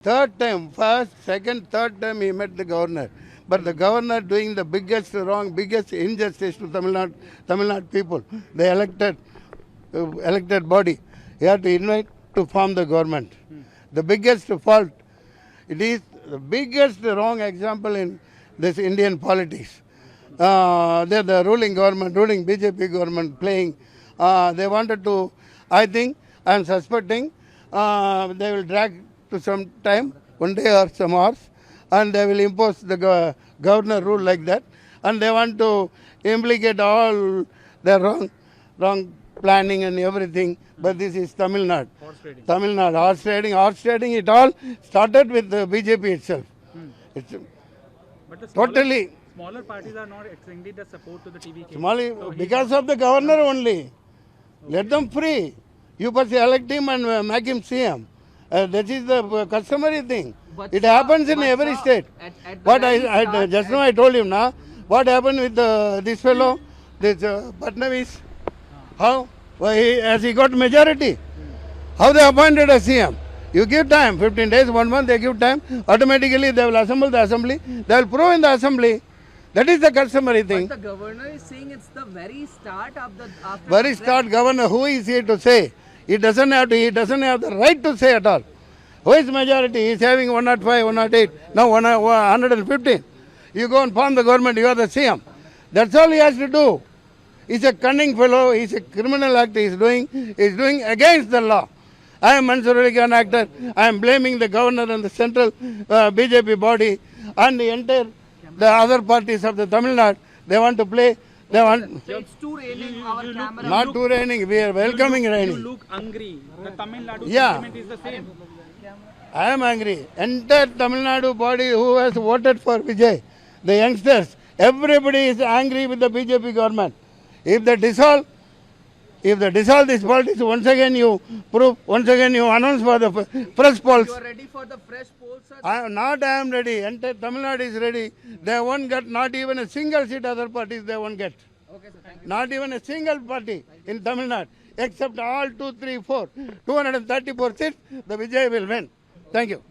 Third time, first, second, third time he met the governor. But the governor doing the biggest wrong, biggest injustice to Tamil Nadu people. The elected body. He had to invite to form the government. The biggest fault. It is the biggest wrong example in this Indian politics. They're the ruling government, ruling BJP government playing. They wanted to, I think, I am suspecting, they will drag to some time, one day or some hours, and they will impose the governor rule like that. And they want to implicate all the wrong planning and everything. But this is Tamil Nadu. Tamil Nadu, horse trading, it all started with the BJP itself. It's But the smaller parties are not extending the support to the TVK. because of the governor only. Let them free. You first elect him and make him CM. That is the customary thing. But It happens in every state. What just now I told him now. What happened with this fellow, this Patnavis? How? Why has he got majority? How they appointed a CM? You give time, 15 days, 1 month, they give time. Automatically they will assemble the assembly. They will prove in the assembly. That is the customary thing. But the governor is saying it's the very start of the. Very start governor, who is he to say? He doesn't have the right to say at all. Who is majority? He is having 105, 108, now 115. You go and form the government, you are the CM. That's all he has to do. He's a cunning fellow, he's a criminal act he's doing against the law. I am Mansoor Ali Khan actor. I am blaming the governor and the central BJP body and the other parties of the Tamil Nadu. They want to play. They want. It's too raining. Our camera. Not too raining. We are welcoming raining. You look angry. The Tamil Nadu sentiment is the same. I am angry. Entire Tamil Nadu body who has voted for Vijay, the youngsters, everybody is angry with the BJP government. If they dissolve this politics, once again you prove, once again you announce for the fresh polls. You are ready for the fresh polls, sir? I am ready. Entire Tamil Nadu is ready. They won't get not even a single seat other parties they won't get. Okay, sir. Thank you. Not even a single party in Tamil Nadu, except all 234 seats, the Vijay will win. Thank you.